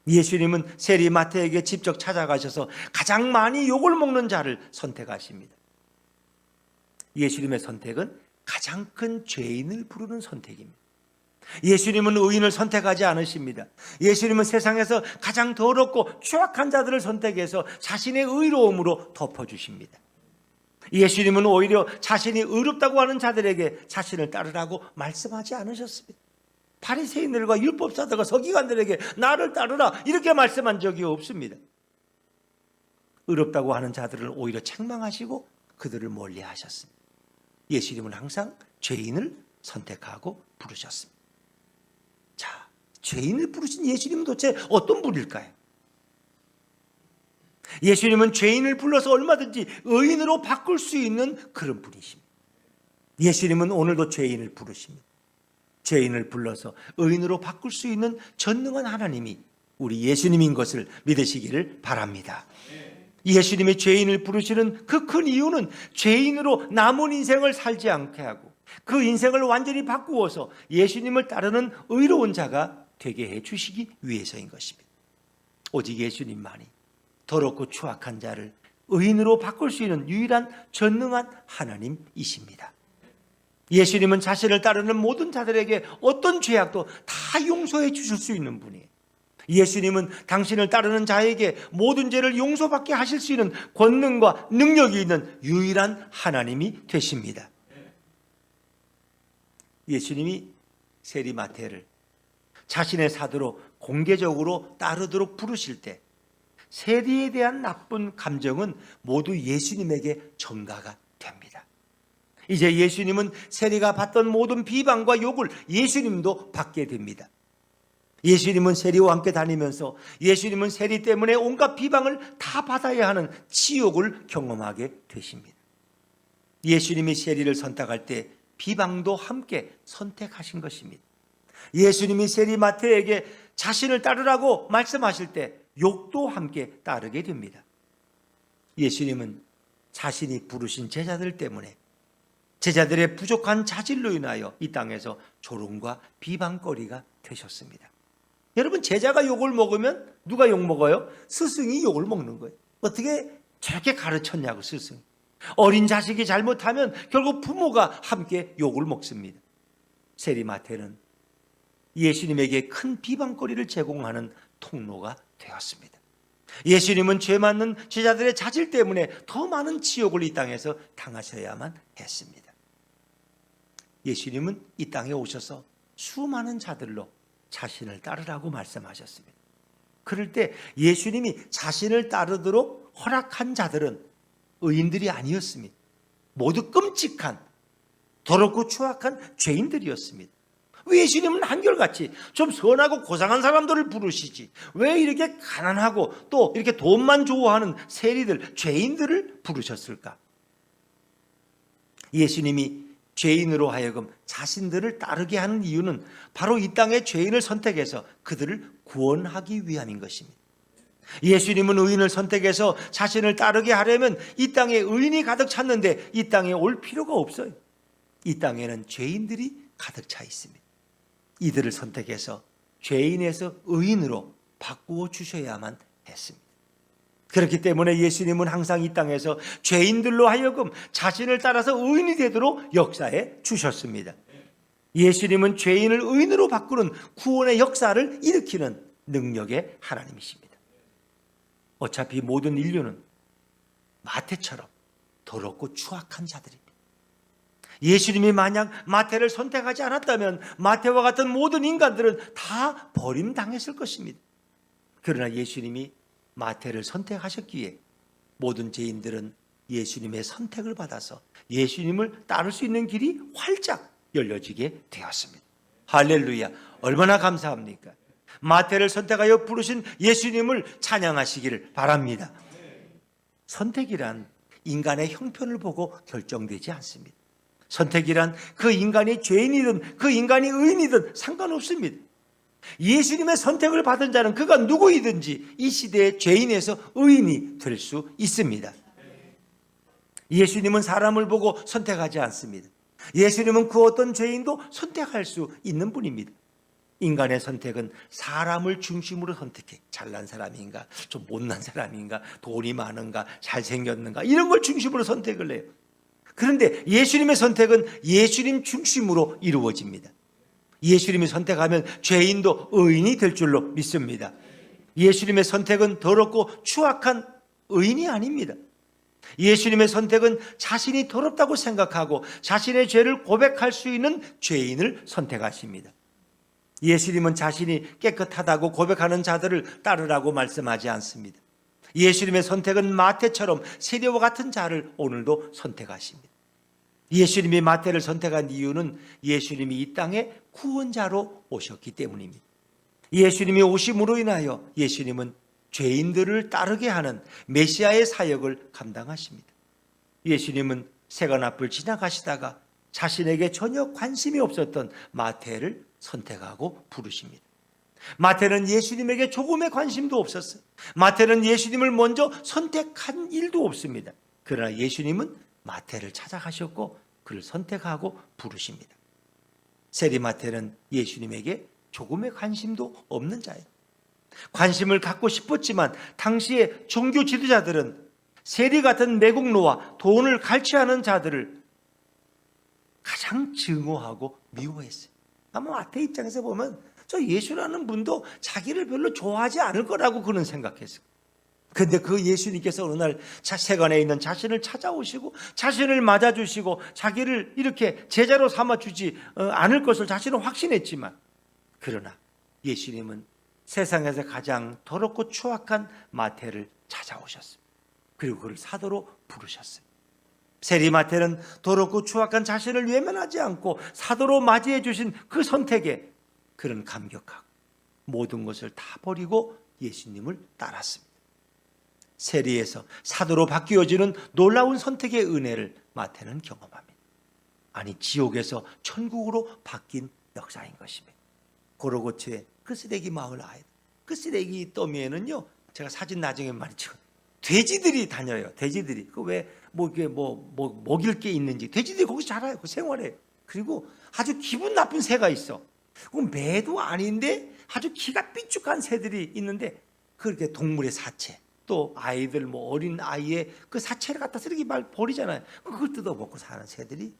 예수님은 세리 마태에게 직접 찾아가셔서 가장 많이 욕을 먹는 자를 선택하십니다. 예수님의 선택은 가장 큰 죄인을 부르는 선택입니다. 예수님은 의인을 선택하지 않으십니다. 예수님은 세상에서 가장 더럽고 추악한 자들을 선택해서 자신의 의로움으로 덮어주십니다. 예수님은 오히려 자신이 의롭다고 하는 자들에게 자신을 따르라고 말씀하지 않으셨습니다. 바리새인들과 율법사들과 서기관들에게 나를 따르라 이렇게 말씀한 적이 없습니다. 의롭다고 하는 자들을 오히려 책망하시고 그들을 멀리하셨습니다. 예수님은 항상 죄인을 선택하고 부르셨습니다. 자, 죄인을 부르신 예수님은 도대체 어떤 분일까요? 예수님은 죄인을 불러서 얼마든지 의인으로 바꿀 수 있는 그런 분이십니다. 예수님은 오늘도 죄인을 부르십니다. 죄인을 불러서 의인으로 바꿀 수 있는 전능한 하나님이 우리 예수님인 것을 믿으시기를 바랍니다. 예수님이 죄인을 부르시는 그 큰 이유는 죄인으로 남은 인생을 살지 않게 하고 그 인생을 완전히 바꾸어서 예수님을 따르는 의로운 자가 되게 해 주시기 위해서인 것입니다. 오직 예수님만이 더럽고 추악한 자를 의인으로 바꿀 수 있는 유일한 전능한 하나님이십니다. 예수님은 자신을 따르는 모든 자들에게 어떤 죄악도 다 용서해 주실 수 있는 분이에요. 예수님은 당신을 따르는 자에게 모든 죄를 용서받게 하실 수 있는 권능과 능력이 있는 유일한 하나님이 되십니다. 예수님이 세리 마태를 자신의 사도로 공개적으로 따르도록 부르실 때 세리에 대한 나쁜 감정은 모두 예수님에게 전가가 됩니다. 이제 예수님은 세리가 받던 모든 비방과 욕을 예수님도 받게 됩니다. 예수님은 세리와 함께 다니면서 예수님은 세리 때문에 온갖 비방을 다 받아야 하는 치욕을 경험하게 되십니다. 예수님이 세리를 선택할 때 비방도 함께 선택하신 것입니다. 예수님이 세리 마태에게 자신을 따르라고 말씀하실 때 욕도 함께 따르게 됩니다. 예수님은 자신이 부르신 제자들 때문에 제자들의 부족한 자질로 인하여 이 땅에서 조롱과 비방거리가 되셨습니다. 여러분, 제자가 욕을 먹으면 누가 욕 먹어요? 스승이 욕을 먹는 거예요. 어떻게 저렇게 가르쳤냐고 스승. 어린 자식이 잘못하면 결국 부모가 함께 욕을 먹습니다. 세리 마태는 예수님에게 큰 비방거리를 제공하는 통로가 되었습니다. 예수님은 죄 많는 제자들의 자질 때문에 더 많은 치욕을 이 땅에서 당하셔야만 했습니다. 예수님은 이 땅에 오셔서 수많은 자들로 자신을 따르라고 말씀하셨습니다. 그럴 때 예수님이 자신을 따르도록 허락한 자들은 의인들이 아니었습니다. 모두 끔찍한 더럽고 추악한 죄인들이었습니다. 왜 예수님은 한결같이 좀 선하고 고상한 사람들을 부르시지 왜 이렇게 가난하고 또 이렇게 돈만 좋아하는 세리들, 죄인들을 부르셨을까? 예수님이 죄인으로 하여금 자신들을 따르게 하는 이유는 바로 이 땅의 죄인을 선택해서 그들을 구원하기 위함인 것입니다. 예수님은 의인을 선택해서 자신을 따르게 하려면 이 땅에 의인이 가득 찼는데 이 땅에 올 필요가 없어요. 이 땅에는 죄인들이 가득 차 있습니다. 이들을 선택해서 죄인에서 의인으로 바꾸어 주셔야만 했습니다. 그렇기 때문에 예수님은 항상 이 땅에서 죄인들로 하여금 자신을 따라서 의인이 되도록 역사해 주셨습니다. 예수님은 죄인을 의인으로 바꾸는 구원의 역사를 일으키는 능력의 하나님이십니다. 어차피 모든 인류는 마태처럼 더럽고 추악한 자들입니다. 예수님이 만약 마태를 선택하지 않았다면 마태와 같은 모든 인간들은 다 버림당했을 것입니다. 그러나 예수님이 마태를 선택하셨기에 모든 죄인들은 예수님의 선택을 받아서 예수님을 따를 수 있는 길이 활짝 열려지게 되었습니다. 할렐루야! 얼마나 감사합니까? 마태를 선택하여 부르신 예수님을 찬양하시기를 바랍니다. 선택이란 인간의 형편을 보고 결정되지 않습니다. 선택이란 그 인간이 죄인이든 그 인간이 의인이든 상관없습니다. 예수님의 선택을 받은 자는 그가 누구이든지 이 시대의 죄인에서 의인이 될 수 있습니다. 예수님은 사람을 보고 선택하지 않습니다. 예수님은 그 어떤 죄인도 선택할 수 있는 분입니다. 인간의 선택은 사람을 중심으로 선택해. 잘난 사람인가, 좀 못난 사람인가, 돈이 많은가, 잘생겼는가, 이런 걸 중심으로 선택을 해요. 그런데 예수님의 선택은 예수님 중심으로 이루어집니다. 예수님이 선택하면 죄인도 의인이 될 줄로 믿습니다. 예수님의 선택은 더럽고 추악한 의인이 아닙니다. 예수님의 선택은 자신이 더럽다고 생각하고 자신의 죄를 고백할 수 있는 죄인을 선택하십니다. 예수님은 자신이 깨끗하다고 고백하는 자들을 따르라고 말씀하지 않습니다. 예수님의 선택은 마태처럼 세리와 같은 자를 오늘도 선택하십니다. 예수님이 마태를 선택한 이유는 예수님이 이 땅에 구원자로 오셨기 때문입니다. 예수님이 오심으로 인하여 예수님은 죄인들을 따르게 하는 메시아의 사역을 감당하십니다. 예수님은 세관 앞을 지나가시다가 자신에게 전혀 관심이 없었던 마태를 선택하고 부르십니다. 마태는 예수님에게 조금의 관심도 없었어요. 마태는 예수님을 먼저 선택한 일도 없습니다. 그러나 예수님은 마태를 찾아가셨고 그를 선택하고 부르십니다. 세리 마태는 예수님에게 조금의 관심도 없는 자예요. 관심을 갖고 싶었지만 당시의 종교 지도자들은 세리 같은 매국노와 돈을 갈취하는 자들을 가장 증오하고 미워했어요. 아마 마태 입장에서 보면 저 예수라는 분도 자기를 별로 좋아하지 않을 거라고 그는 생각했어요. 그런데 그 예수님께서 어느 날 세관에 있는 자신을 찾아오시고 자신을 맞아주시고 자기를 이렇게 제자로 삼아주지 않을 것을 자신은 확신했지만, 그러나 예수님은 세상에서 가장 더럽고 추악한 마태를 찾아오셨습니다. 그리고 그를 사도로 부르셨어요. 세리 마태는 더럽고 추악한 자신을 외면하지 않고 사도로 맞이해 주신 그 선택에 그는 감격하고 모든 것을 다 버리고 예수님을 따랐습니다. 세리에서 사도로 바뀌어지는 놀라운 선택의 은혜를 마태는 경험합니다. 아니, 지옥에서 천국으로 바뀐 역사인 것입니다. 고르고츠의 그 쓰레기 마을 아이들, 그 쓰레기 더미에는요, 제가 사진 나중에 많이 찍어요. 돼지들이 다녀요. 돼지들이 그 왜 먹일 게 있는지 돼지들이 거기서 자라요. 그 생활해요. 그리고 아주 기분 나쁜 새가 있어. 그건 매도 아닌데 아주 기가 삐죽한 새들이 있는데 그렇게 동물의 사체, 또 아이들 어린 아이의 그 사체를 갖다 쓰레기 말 버리잖아요. 그걸 뜯어 먹고 사는 새들이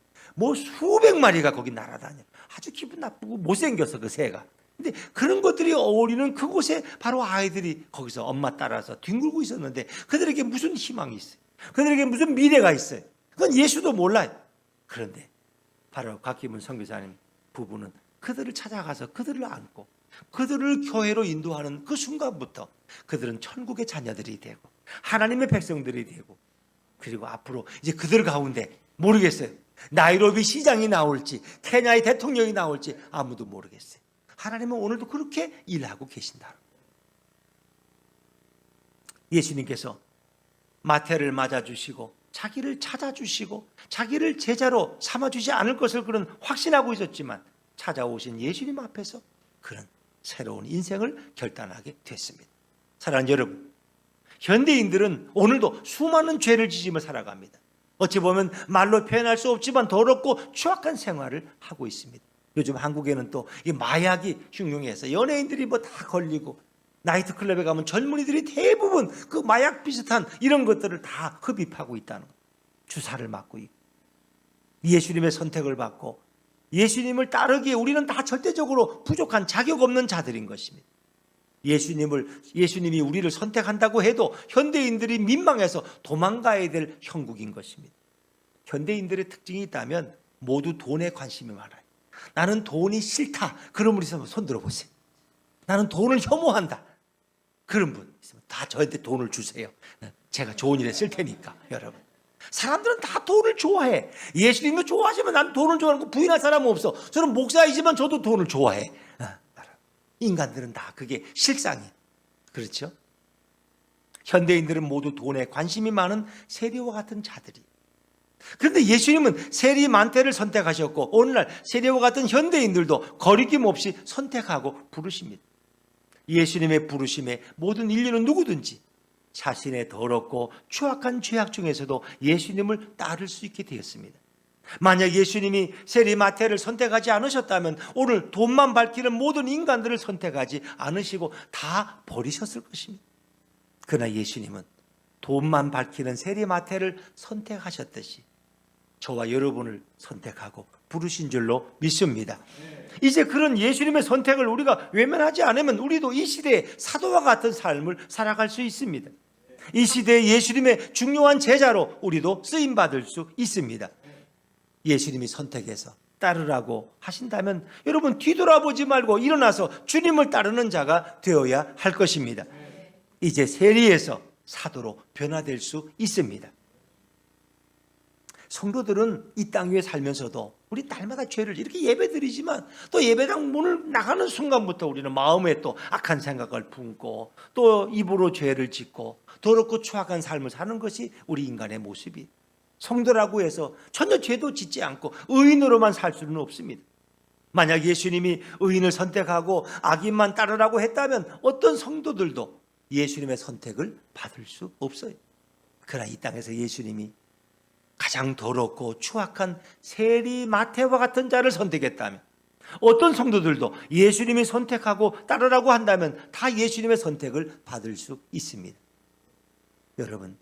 수백 마리가 거기 날아다녀. 아주 기분 나쁘고 못생겨서 그 새가. 근데 그런 것들이 어울리는 그곳에 바로 아이들이 거기서 엄마 따라서 뒹굴고 있었는데 그들에게 무슨 희망이 있어요? 그들에게 무슨 미래가 있어요? 그건 예수도 몰라요. 그런데 바로 곽기문 선교사님 부부는 그들을 찾아가서 그들을 안고 그들을 교회로 인도하는 그 순간부터 그들은 천국의 자녀들이 되고 하나님의 백성들이 되고, 그리고 앞으로 이제 그들 가운데 모르겠어요. 나이로비 시장이 나올지 케냐의 대통령이 나올지 아무도 모르겠어요. 하나님은 오늘도 그렇게 일하고 계신다. 예수님께서 마태를 맞아주시고 자기를 찾아주시고 자기를 제자로 삼아주지 않을 것을 그는 확신하고 있었지만 찾아오신 예수님 앞에서 그는 새로운 인생을 결단하게 됐습니다. 사랑하는 여러분, 현대인들은 오늘도 수많은 죄를 지으며 살아갑니다. 어찌 보면 말로 표현할 수 없지만 더럽고 추악한 생활을 하고 있습니다. 요즘 한국에는 또 이 마약이 흉흉해서 연예인들이 다 걸리고 나이트클럽에 가면 젊은이들이 대부분 그 마약 비슷한 이런 것들을 다 흡입하고 있다는 거예요. 주사를 맞고 있고 예수님의 선택을 받고 예수님을 따르기에 우리는 다 절대적으로 부족한 자격 없는 자들인 것입니다. 예수님이 우리를 선택한다고 해도 현대인들이 민망해서 도망가야 될 형국인 것입니다. 현대인들의 특징이 있다면 모두 돈에 관심이 많아요. 나는 돈이 싫다. 그런 분 있으면 손 들어보세요. 나는 돈을 혐오한다. 그런 분 있으면 다 저한테 돈을 주세요. 제가 좋은 일에 쓸 테니까. 여러분, 사람들은 다 돈을 좋아해. 예수님을 좋아하시면 난 돈을 좋아하는 거 부인할 사람은 없어. 저는 목사이지만 저도 돈을 좋아해. 인간들은 다 그게 실상이에요. 그렇죠? 현대인들은 모두 돈에 관심이 많은 세리와 같은 자들이. 그런데 예수님은 세리 많대를 선택하셨고 오늘날 세리와 같은 현대인들도 거리낌 없이 선택하고 부르십니다. 예수님의 부르심에 모든 인류는 누구든지 자신의 더럽고 추악한 죄악 중에서도 예수님을 따를 수 있게 되었습니다. 만약 예수님이 세리 마태를 선택하지 않으셨다면 오늘 돈만 밝히는 모든 인간들을 선택하지 않으시고 다 버리셨을 것입니다. 그러나 예수님은 돈만 밝히는 세리 마태를 선택하셨듯이 저와 여러분을 선택하고 부르신 줄로 믿습니다. 이제 그런 예수님의 선택을 우리가 외면하지 않으면 우리도 이 시대의 사도와 같은 삶을 살아갈 수 있습니다. 이 시대의 예수님의 중요한 제자로 우리도 쓰임받을 수 있습니다. 예수님이 선택해서 따르라고 하신다면 여러분 뒤돌아보지 말고 일어나서 주님을 따르는 자가 되어야 할 것입니다. 이제 세리에서 사도로 변화될 수 있습니다. 성도들은 이 땅 위에 살면서도 우리 날마다 죄를 이렇게 예배드리지만 또 예배당 문을 나가는 순간부터 우리는 마음에 또 악한 생각을 품고 또 입으로 죄를 짓고 더럽고 추악한 삶을 사는 것이 우리 인간의 모습이. 성도라고 해서 전혀 죄도 짓지 않고 의인으로만 살 수는 없습니다. 만약 예수님이 의인을 선택하고 악인만 따르라고 했다면 어떤 성도들도 예수님의 선택을 받을 수 없어요. 그러나 이 땅에서 예수님이 가장 더럽고 추악한 세리 마태와 같은 자를 선택했다면 어떤 성도들도 예수님이 선택하고 따르라고 한다면 다 예수님의 선택을 받을 수 있습니다. 여러분,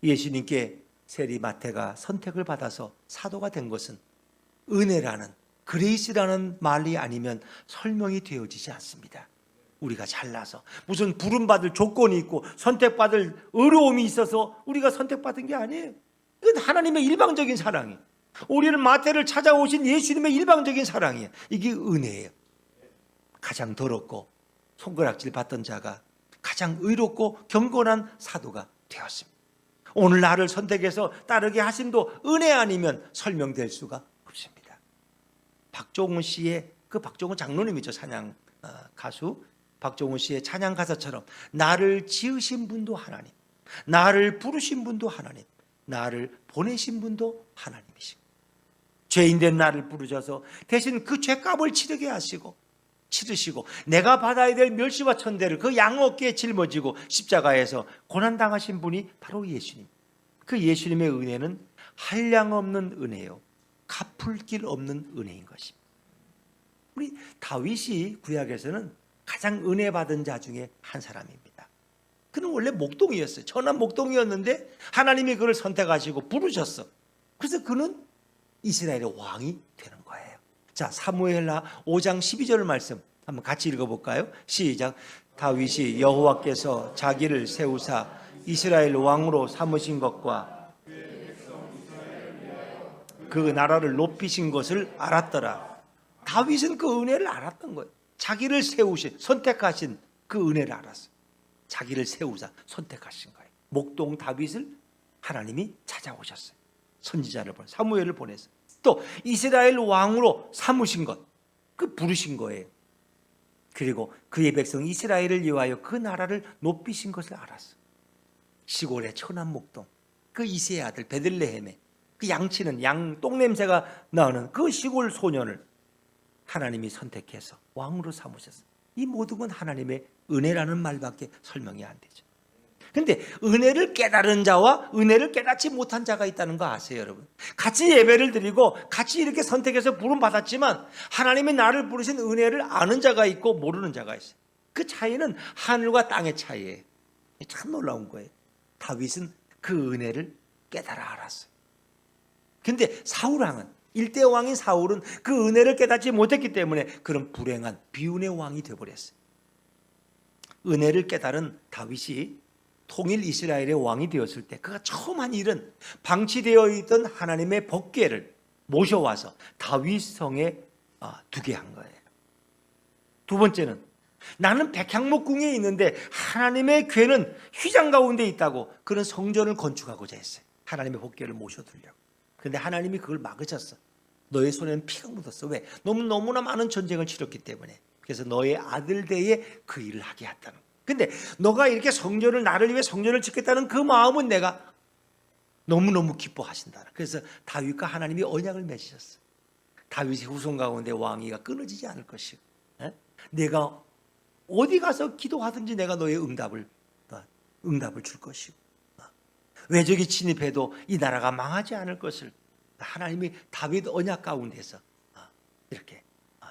예수님께 세리 마태가 선택을 받아서 사도가 된 것은 은혜라는 그레이스라는 말이 아니면 설명이 되어지지 않습니다. 우리가 잘나서 무슨 부름받을 조건이 있고 선택받을 어려움이 있어서 우리가 선택받은 게 아니에요. 이건 하나님의 일방적인 사랑이에요. 우리는 마태를 찾아오신 예수님의 일방적인 사랑이에요. 이게 은혜예요. 가장 더럽고 손가락질 받던 자가 가장 의롭고 경건한 사도가 되었습니다. 오늘 나를 선택해서 따르게 하심도 은혜 아니면 설명될 수가 없습니다. 박종훈 씨의 박종훈 장로님이죠. 찬양 가수 박종훈 씨의 찬양 가사처럼 나를 지으신 분도 하나님, 나를 부르신 분도 하나님, 나를 보내신 분도 하나님이시고 죄인된 나를 부르셔서 대신 그 죄값을 치르시고 내가 받아야 될 멸시와 천대를 그 양 어깨에 짊어지고 십자가에서 고난당하신 분이 바로 예수님. 그 예수님의 은혜는 한량없는 은혜요, 갚을 길 없는 은혜인 것입니다. 우리 다윗이 구약에서는 가장 은혜 받은 자 중에 한 사람입니다. 그는 원래 목동이었어요. 천한 목동이었는데 하나님이 그를 선택하시고 부르셨어. 그래서 그는 이스라엘의 왕이 되는 거예요. 자, 사무엘하 5장 12절 말씀 한번 같이 읽어볼까요? 시작. 다윗이 여호와께서 자기를 세우사 이스라엘 왕으로 삼으신 것과 그 나라를 높이신 것을 알았더라. 다윗은 그 은혜를 알았던 거예요. 자기를 세우신, 선택하신 그 은혜를 알았어요. 자기를 세우사 선택하신 거예요. 목동 다윗을 하나님이 찾아오셨어요. 선지자를 보내, 사무엘을 보내서 또 이스라엘 왕으로 삼으신 것, 그 부르신 거예요. 그리고 그의 백성 이스라엘을 위하여 그 나라를 높이신 것을 알았어. 시골의 천한 목동, 그 이새의 아들 베들레헴에 그 양치는 양 똥냄새가 나는 그 시골 소년을 하나님이 선택해서 왕으로 삼으셨어요. 이 모든 건 하나님의 은혜라는 말밖에 설명이 안 되죠. 그런데 은혜를 깨달은 자와 은혜를 깨닫지 못한 자가 있다는 거 아세요, 여러분? 같이 예배를 드리고 같이 이렇게 선택해서 부름 받았지만 하나님이 나를 부르신 은혜를 아는 자가 있고 모르는 자가 있어요. 그 차이는 하늘과 땅의 차이예요. 참 놀라운 거예요. 다윗은 그 은혜를 깨달아 알았어요. 근데 사울왕은, 일대 왕인 사울은 그 은혜를 깨닫지 못했기 때문에 그런 불행한 비운의 왕이 되어버렸어요. 은혜를 깨달은 다윗이 통일 이스라엘의 왕이 되었을 때 그가 처음 한 일은 방치되어 있던 하나님의 법궤를 모셔와서 다윗 성에 두게 한 거예요. 두 번째는 나는 백향목궁에 있는데 하나님의 궤는 휘장 가운데 있다고 그런 성전을 건축하고자 했어요. 하나님의 법궤를 모셔두려고. 그런데 하나님이 그걸 막으셨어. 너의 손에는 피가 묻었어. 왜? 너무나 많은 전쟁을 치렀기 때문에. 그래서 너의 아들 대에 그 일을 하게 했다는 거예요. 근데 너가 이렇게 성전을, 나를 위해 성전을 짓겠다는 그 마음은 내가 너무너무 기뻐하신다. 그래서 다윗과 하나님이 언약을 맺으셨어. 다윗의 후손 가운데 왕위가 끊어지지 않을 것이고, 내가 어디 가서 기도하든지 내가 너의 응답을 줄 것이고, 외적이 침입해도 이 나라가 망하지 않을 것을 하나님이 다윗 언약 가운데서 이렇게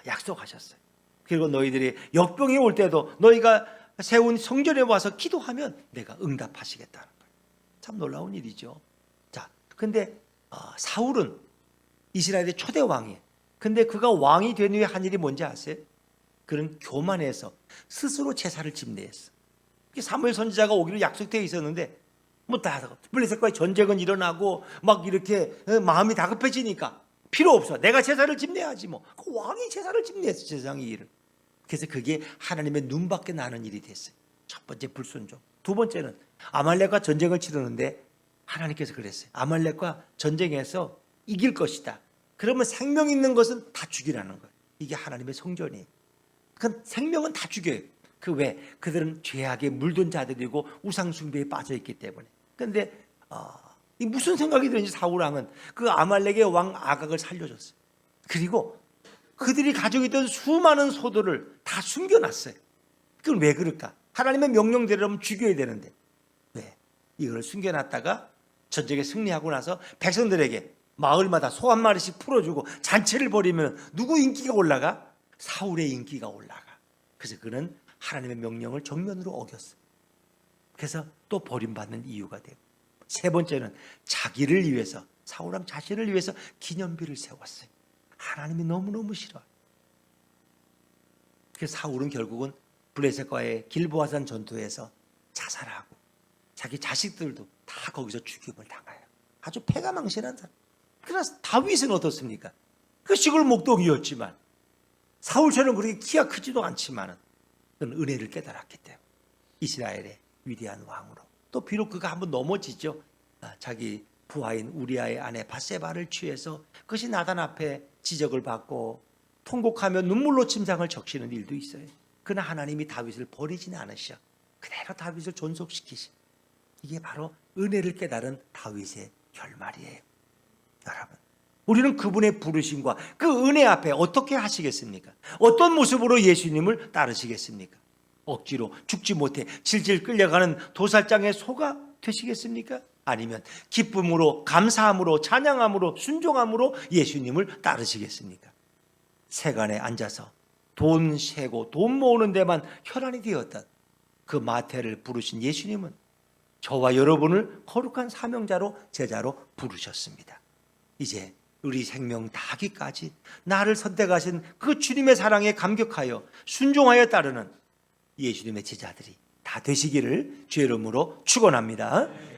약속하셨어요. 그리고 너희들이 역병이 올 때도 너희가 세운 성전에 와서 기도하면 내가 응답하시겠다는 거예요. 참 놀라운 일이죠. 자, 근데 사울은 이스라엘의 초대 왕이에요. 근데 그가 왕이 된 후에 한 일이 뭔지 아세요? 그는 교만해서 스스로 제사를 집례했어. 사무엘 선지자가 오기로 약속되어 있었는데 블레셋과의 전쟁은 일어나고 막 이렇게 마음이 다급해지니까 필요 없어. 내가 제사를 집례하지 뭐. 그 왕이 제사를 집례했어, 세상의 일을. 그래서 그게 하나님의 눈밖에 나는 일이 됐어요. 첫 번째 불순종. 두 번째는 아말렉과 전쟁을 치르는데 하나님께서 그랬어요. 아말렉과 전쟁에서 이길 것이다. 그러면 생명 있는 것은 다 죽이라는 거예요. 이게 하나님의 성전이에요. 그 생명은 다 죽여요. 그 왜? 그들은 죄악에 물든 자들이고 우상 숭배에 빠져 있기 때문에. 그런데 무슨 생각이 드는지 사울 왕은 그 아말렉의 왕 아각을 살려줬어요. 그리고 그들이 가지고 있던 수많은 소들을 다 숨겨놨어요. 그건 왜 그럴까? 하나님의 명령대로라면 죽여야 되는데 왜? 이걸 숨겨놨다가 전쟁에 승리하고 나서 백성들에게 마을마다 소 한 마리씩 풀어주고 잔치를 벌이면 누구 인기가 올라가? 사울의 인기가 올라가. 그래서 그는 하나님의 명령을 정면으로 어겼어요. 그래서 또 버림받는 이유가 되고, 세 번째는 자기를 위해서, 사울왕 자신을 위해서 기념비를 세웠어요. 하나님이 너무너무 싫어요. 그래서 사울은 결국은 블레셋과의 길보아산 전투에서 자살하고 자기 자식들도 다 거기서 죽임을 당해요. 아주 패가망신한 사람. 그래서 다윗은 어떻습니까? 그 시골 목동이었지만 사울처럼 그렇게 키가 크지도 않지만 그는 은혜를 깨달았기 때문에 이스라엘의 위대한 왕으로, 또 비록 그가 한번 넘어지죠. 자기 부하인 우리아의 아내 밧세바를 취해서 그것이 나단 앞에 지적을 받고 통곡하며 눈물로 침상을 적시는 일도 있어요. 그러나 하나님이 다윗을 버리지는 않으셔. 그대로 다윗을 존속시키시. 이게 바로 은혜를 깨달은 다윗의 결말이에요. 여러분, 우리는 그분의 부르심과 그 은혜 앞에 어떻게 하시겠습니까? 어떤 모습으로 예수님을 따르시겠습니까? 억지로 죽지 못해 질질 끌려가는 도살장의 소가 되시겠습니까? 아니면 기쁨으로, 감사함으로, 찬양함으로, 순종함으로 예수님을 따르시겠습니까? 세간에 앉아서 돈 세고 돈 모으는 데만 혈안이 되었던 그 마태를 부르신 예수님은 저와 여러분을 거룩한 사명자로, 제자로 부르셨습니다. 이제 우리 생명 다하기까지 나를 선택하신 그 주님의 사랑에 감격하여 순종하여 따르는 예수님의 제자들이 다 되시기를 주의 이름으로 축원합니다.